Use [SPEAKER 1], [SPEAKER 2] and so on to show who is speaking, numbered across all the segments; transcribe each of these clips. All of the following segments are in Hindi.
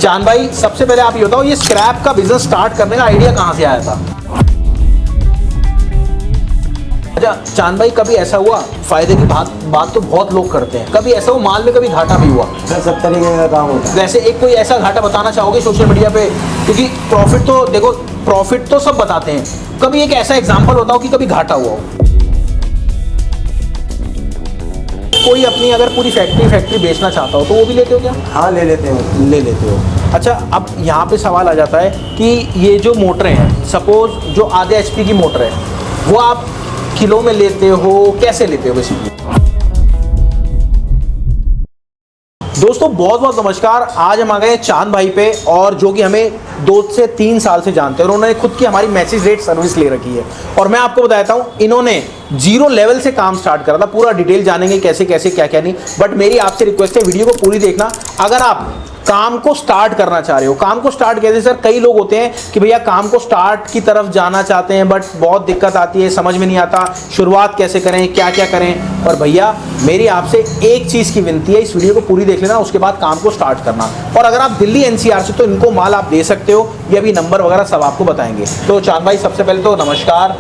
[SPEAKER 1] चांद भाई, सबसे पहले आप ये बताओ, ये स्क्रैप का बिजनेस स्टार्ट करने का आइडिया कहाँ से आया था? अच्छा चांद भाई, कभी ऐसा हुआ, फायदे की बात तो बहुत लोग करते हैं, कभी ऐसा हुआ माल में कभी घाटा भी हुआ?
[SPEAKER 2] सब तरीके का काम होता है।
[SPEAKER 1] वैसे एक कोई ऐसा घाटा बताना चाहोगे सोशल मीडिया पे? क्योंकि प्रॉफिट तो देखो, प्रॉफिट तो सब बताते हैं, कभी एक ऐसा एग्जांपल होता हो कि कभी घाटा हुआ हो? कोई अपनी अगर पूरी फैक्ट्री बेचना चाहता हो तो वो भी लेते हो क्या?
[SPEAKER 2] हाँ, ले लेते हो।
[SPEAKER 1] ले लेते हो। अच्छा, अब यहाँ पे सवाल आ जाता है कि ये जो मोटरें हैं, सपोज जो आधे एचपी की मोटर है, वो आप किलो में लेते हो, कैसे लेते हो बेसिकली? दोस्तों बहुत बहुत नमस्कार। आज हम आ गए चांद भाई पे, और जो कि हमें 2 से 3 साल से जानते हैं, और उन्होंने खुद की हमारी मैसेज रेट सर्विस ले रखी है। और मैं आपको बताता हूँ, इन्होंने 0 लेवल से काम स्टार्ट करा था। पूरा डिटेल जानेंगे कैसे कैसे क्या क्या नहीं, बट मेरी आपसे रिक्वेस्ट है वीडियो को पूरी देखना। अगर आप काम को स्टार्ट करना चाह रहे हो, काम को स्टार्ट कैसे सर? कई लोग होते हैं कि भैया काम को स्टार्ट की तरफ जाना चाहते हैं, बट बहुत दिक्कत आती है, समझ में नहीं आता शुरुआत कैसे करें, क्या क्या करें। और भैया मेरी आपसे एक चीज़ की विनती है, इस वीडियो को पूरी देख लेना, उसके बाद काम को स्टार्ट करना। और अगर आप दिल्ली एनसीआर से, तो इनको माल आप दे सकते हो, ये अभी नंबर वगैरह सब आपको बताएंगे। तो चांद भाई, सबसे पहले तो नमस्कार।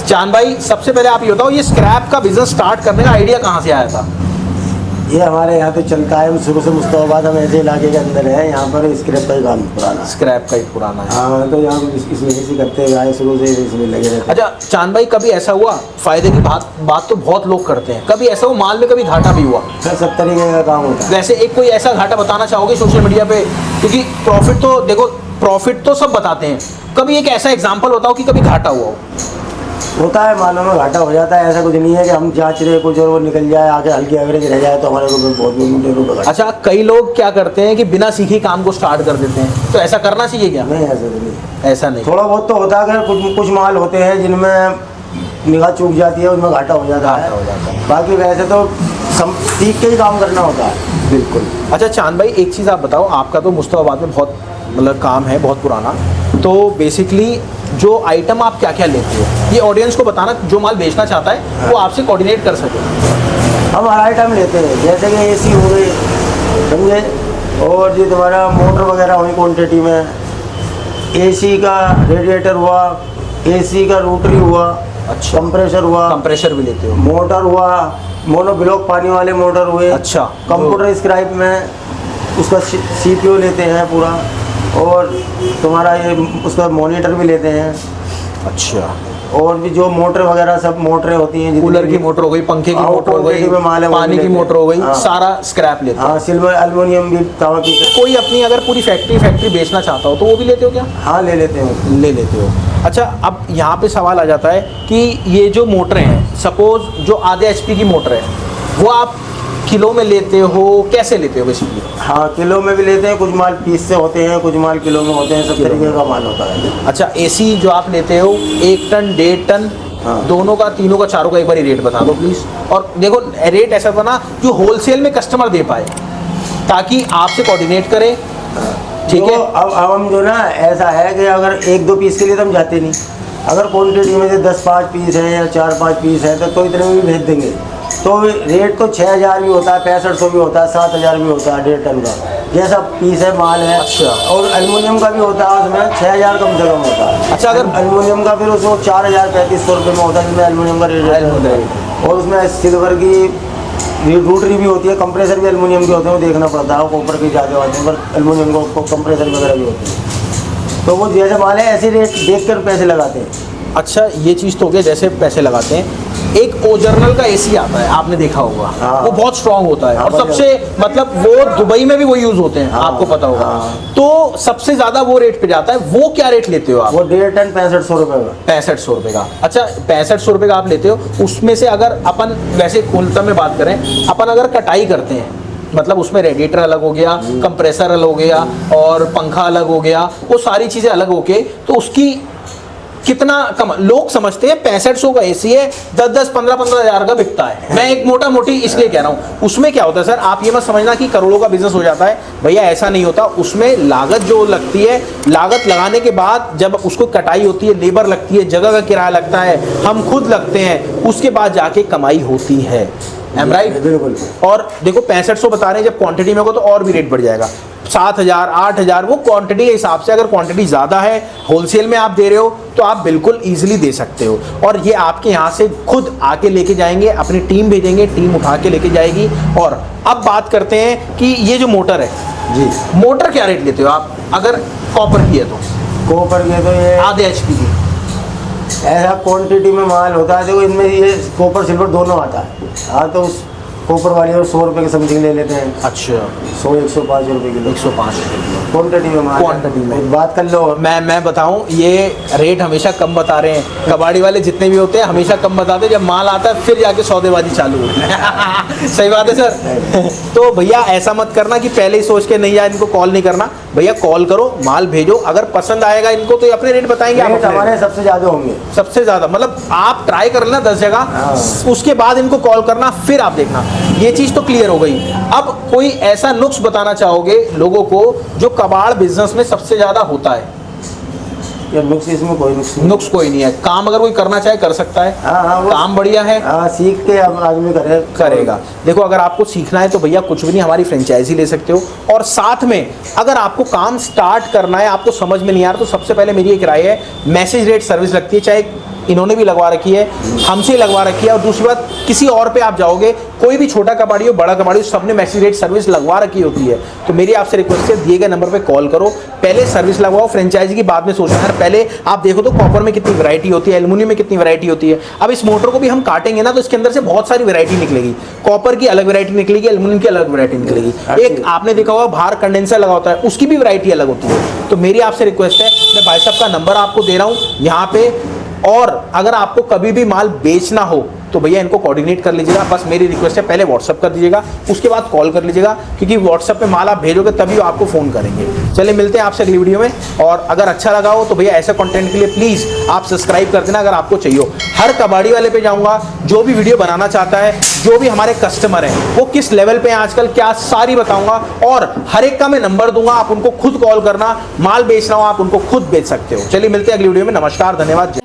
[SPEAKER 1] चांद भाई, सबसे पहले आप ये बताओ, ये स्क्रैप का बिजनेस स्टार्ट करने का आइडिया कहाँ से आया था?
[SPEAKER 2] ये हमारे यहाँ पे चलता है शुरू से। मुस्तफाबाद हम ऐसे इलाके के अंदर है, यहाँ पर स्क्रैप का ही काम पुराना।
[SPEAKER 1] स्क्रैप का ही पुराना है।
[SPEAKER 2] हाँ, तो यहाँ इसमें इसी करते आए, शुरू से इसमें लगे रहते।
[SPEAKER 1] अच्छा चांद भाई, कभी ऐसा हुआ, फायदे की बात तो बहुत लोग करते हैं, कभी ऐसा हुआ माल में कभी घाटा भी हुआ?
[SPEAKER 2] सब तरीके का काम होता है।
[SPEAKER 1] वैसे एक कोई ऐसा घाटा बताना चाहोगे सोशल मीडिया पे? क्योंकि प्रॉफिट तो देखो, प्रॉफिट तो सब बताते हैं, कभी एक ऐसा एग्जांपल बताओ कि कभी घाटा हुआ हो?
[SPEAKER 2] होता है, मालों में घाटा हो जाता है। ऐसा कुछ नहीं है कि हम जांच रहे कुछ और वो निकल जाए, आगे हल्की एवरेज रह जाए तो हमारे को बहुत।
[SPEAKER 1] अच्छा, कई लोग क्या करते हैं कि बिना सीखे काम को स्टार्ट कर देते हैं, तो ऐसा करना चाहिए क्या?
[SPEAKER 2] नहीं, ऐसा नहीं।
[SPEAKER 1] थोड़ा
[SPEAKER 2] बहुत तो होता है, अगर कुछ माल होते हैं जिनमें निगाह चूक जाती है, उनमें घाटा हो जाता है। बाकी वैसे तो सीख के ही काम करना होता है।
[SPEAKER 1] बिल्कुल। अच्छा चांद भाई, एक चीज़ आप बताओ, आपका तो मुस्तफाबाद में बहुत मतलब काम है, बहुत पुराना, तो बेसिकली जो आइटम आप क्या क्या लेते हो, ये ऑडियंस को बताना, जो माल बेचना चाहता है वो आपसे कोऑर्डिनेट कर सके।
[SPEAKER 2] हम हर आइटम लेते हैं, जैसे कि एसी हो गई, समझे, और जो तुम्हारा मोटर वगैरह हुई क्वान्टिटी में, एसी का रेडिएटर हुआ, एसी का रोटरी हुआ। अच्छा। कंप्रेसर हुआ।
[SPEAKER 1] कंप्रेसर भी लेते हो?
[SPEAKER 2] मोटर हुआ, मोनो ब्लॉक पानी वाले मोटर हुए।
[SPEAKER 1] अच्छा।
[SPEAKER 2] कंप्यूटर स्क्राइब में उसका सीपीयू लेते हैं पूरा, और तुम्हारा ये उसका मॉनिटर भी लेते हैं।
[SPEAKER 1] अच्छा। और
[SPEAKER 2] भी जो मोटर वगैरह सब मोटरें होती हैं,
[SPEAKER 1] कूलर की मोटर हो गई, पंखे की मोटर हो गई, पानी की मोटर हो गई, सारा स्क्रैप लेते हैं।
[SPEAKER 2] हाँ, सिल्वर एल्युमिनियम भी, तांबा भी।
[SPEAKER 1] कोई अपनी अगर पूरी फैक्ट्री बेचना चाहता हो तो वो भी लेते हो क्या?
[SPEAKER 2] हाँ, ले लेते हो।
[SPEAKER 1] ले लेते हो। अच्छा, अब यहाँ पे सवाल आ जाता है कि ये जो मोटरें हैं, सपोज जो आधे एचपी की मोटर है, वो आप किलो में लेते हो, कैसे लेते हो बेसिकली?
[SPEAKER 2] हाँ, किलो में भी लेते हैं, कुछ माल पीस से होते हैं, कुछ माल किलो में होते हैं, सब तरीके का माल होता है।
[SPEAKER 1] अच्छा, एसी जो आप लेते हो 1 टन 1.5 टन,
[SPEAKER 2] हाँ।
[SPEAKER 1] दोनों का, तीनों का, चारों का एक बार रेट बता दो प्लीज। और देखो रेट ऐसा था ना जो होलसेल में कस्टमर दे पाए, ताकि आपसे कोऑर्डिनेट करें, ठीक है?
[SPEAKER 2] अब हम जो ना, ऐसा है कि अगर 1-2 पीस के लिए तो हम जाते नहीं। अगर क्वान्टिटी में से 10-5 पीस है या 4-5 पीस है तो इतने में भी भेज देंगे। तो रेट तो 6000 भी होता है, 6500 भी होता है, 7000 भी होता है 1.5 टन का, जैसा पीस है माल है।
[SPEAKER 1] अच्छा।
[SPEAKER 2] और एल्युमिनियम का भी होता है, उसमें 6000 कम से कम होता है।
[SPEAKER 1] अच्छा, अगर
[SPEAKER 2] एल्युमिनियम का फिर उसमें 4000-3500 रुपये में होता है, जिसमें एल्युमिनियम का रेट। और उसमें सिल्वर की रोटरी भी होती है, कंप्रेसर भी एल्युमिनियम के होते हैं, वो देखना पड़ता है, कॉपर के ज़्यादा होते हैं, पर एल्युमिनियम को कंप्रेसर वगैरह भी होते हैं। तो वो जैसे माल है ऐसे रेट देख कर पैसे लगाते हैं।
[SPEAKER 1] अच्छा, ये चीज़ तो हो गया जैसे पैसे लगाते हैं। एक ओजर्नल का एसी आता है, आपने देखा होगा।
[SPEAKER 2] हाँ।
[SPEAKER 1] वो बहुत स्ट्रांग होता है,
[SPEAKER 2] हाँ,
[SPEAKER 1] और सबसे मतलब वो दुबई में भी वो यूज होते हैं। हाँ। आपको पता होगा।
[SPEAKER 2] हाँ।
[SPEAKER 1] तो सबसे ज्यादा वो रेट पे जाता है, वो क्या रेट लेते हो आप?
[SPEAKER 2] वो 1.5 टन 6500 रुपये का।
[SPEAKER 1] 6500 रुपये का। अच्छा, 6500 रुपये का आप लेते हो। उसमें से अगर अपन वैसे कुलता में बात करें, अपन अगर कटाई करते हैं, मतलब उसमें रेडिएटर अलग हो गया, कंप्रेसर अलग हो गया, और पंखा अलग हो गया, वो सारी चीजें अलग होके, तो उसकी कितना कम लोग समझते हैं 6500 का एसी है, 10-15 हज़ार का बिकता है। मैं एक मोटा मोटी इसलिए कह रहा हूँ, उसमें क्या होता है सर, आप ये मत समझना कि करोड़ों का बिजनेस हो जाता है, भैया ऐसा नहीं होता। उसमें लागत जो लगती है, लागत लगाने के बाद जब उसको कटाई होती है, लेबर लगती है, जगह का किराया लगता है, हम खुद लगते हैं, उसके बाद जाके कमाई होती है। Am right?
[SPEAKER 2] बिल्कुल।
[SPEAKER 1] और देखो 6500 बता रहे हैं, जब क्वांटिटी में होगा तो और भी रेट बढ़ जाएगा। 7,000 8,000 वो क्वांटिटी के हिसाब से, अगर क्वांटिटी ज़्यादा है, होलसेल में आप दे रहे हो तो आप बिल्कुल ईजिली दे सकते हो। और ये आपके यहाँ से खुद आके लेके जाएंगे, अपनी टीम भेजेंगे, टीम उठा के लेके जाएगी। और अब बात करते हैं कि ये जो मोटर है
[SPEAKER 2] जी,
[SPEAKER 1] मोटर क्या रेट लेते हो आप अगर कॉपर की है तो?
[SPEAKER 2] कॉपर के तो ये
[SPEAKER 1] आधे HP की
[SPEAKER 2] ऐसा क्वांटिटी में माल होता है, देखो इनमें ये कॉपर सिल्वर दोनों आता है। हाँ तो उस कॉपर वाली में 100 रुपये के समथिंग ले लेते हैं।
[SPEAKER 1] अच्छा
[SPEAKER 2] 100-105 रुपये किलो,
[SPEAKER 1] 105 रुपये
[SPEAKER 2] क्वांटिटी में माल।
[SPEAKER 1] क्वांटिटी में।
[SPEAKER 2] एक बात कर लो,
[SPEAKER 1] मैं बताऊं, ये रेट हमेशा कम बता रहे हैं, कबाड़ी वाले जितने भी होते हैं हमेशा कम बताते हैं, जब माल आता है फिर जाके सौदेबाजी चालू होती है। सही बात है सर। तो भैया ऐसा मत करना कि पहले ही सोच के नहीं यार इनको कॉल नहीं करना, भैया कॉल करो, माल भेजो, अगर पसंद आएगा इनको तो ये अपने रेट बताएंगे। आप
[SPEAKER 2] रेट
[SPEAKER 1] अपने
[SPEAKER 2] हमारे सबसे ज़्यादा होंगे,
[SPEAKER 1] सबसे ज्यादा, मतलब आप ट्राई कर लेना 10 जगह, उसके बाद इनको कॉल करना, फिर आप देखना। ये चीज तो क्लियर हो गई। अब कोई ऐसा नुक्स बताना चाहोगे लोगों को जो कबाड़ बिजनेस में सबसे ज्यादा होता है?
[SPEAKER 2] या नुक्स इसमें कोई नुक्स नहीं।
[SPEAKER 1] नुक्स कोई नहीं है, काम अगर कोई करना चाहे कर सकता है।
[SPEAKER 2] हाँ, वो
[SPEAKER 1] काम बढ़िया है,
[SPEAKER 2] हाँ, सीख के अब आदमी
[SPEAKER 1] करेगा। देखो अगर आपको सीखना है तो भैया कुछ भी नहीं, हमारी फ्रेंचाइजी ले सकते हो। और साथ में अगर आपको काम स्टार्ट करना है, आपको समझ में नहीं आ रहा, तो सबसे पहले मेरी एक राय है, मैसेज रेट सर्विस लगती है, चाहे इन्होंने भी लगवा रखी है, हमसे लगवा रखी है। और दूसरी बात, किसी और पे आप जाओगे, कोई भी छोटा कबाड़ी हो बड़ा कबाड़ी हो, सबने मैसेज रेट सर्विस लगवा रखी होती है। तो मेरी आपसे रिक्वेस्ट है, दिए गए नंबर पे कॉल करो, पहले सर्विस लगवाओ, फ्रेंचाइजी की बाद में सोचना है। पहले आप देखो तो कॉपर में कितनी वैरायटी होती है, एल्युमिनियम में कितनी वैरायटी होती है। अब इस मोटर को भी हम काटेंगे ना तो इसके अंदर से बहुत सारी वैरायटी निकलेगी, कॉपर की अलग वैरायटी निकलेगी, एल्युमिनियम की अलग वैरायटी निकलेगी। एक आपने देखा होगा बाहर कंडेंसर लगा होता है, उसकी भी वैरायटी अलग होती है। तो मेरी आपसे रिक्वेस्ट है, मैं भाई साहब का नंबर आपको दे रहा हूँ यहाँ पे, और अगर आपको कभी भी माल बेचना हो तो भैया इनको कोऑर्डिनेट कर लीजिएगा। बस मेरी रिक्वेस्ट है, पहले व्हाट्सअप कर दीजिएगा, उसके बाद कॉल कर लीजिएगा, क्योंकि व्हाट्सअप पे माल आप भेजोगे तभी वो आपको फ़ोन करेंगे। चलिए मिलते हैं आपसे अगली वीडियो में। और अगर अच्छा लगा हो तो भैया ऐसे कंटेंट के लिए प्लीज़ आप सब्सक्राइब कर देना अगर आपको चाहिए हो। हर कबाड़ी वाले पे जाऊँगा, जो भी वीडियो बनाना चाहता है, जो भी हमारे कस्टमर हैं वो किस लेवल पे हैं आजकल, क्या सारी बताऊँगा। और हर एक का मैं नंबर दूंगा, आप उनको खुद कॉल करना, माल बेचना हो आप उनको खुद बेच सकते हो। चलिए मिलते हैं अगली वीडियो में। नमस्कार, धन्यवाद, जय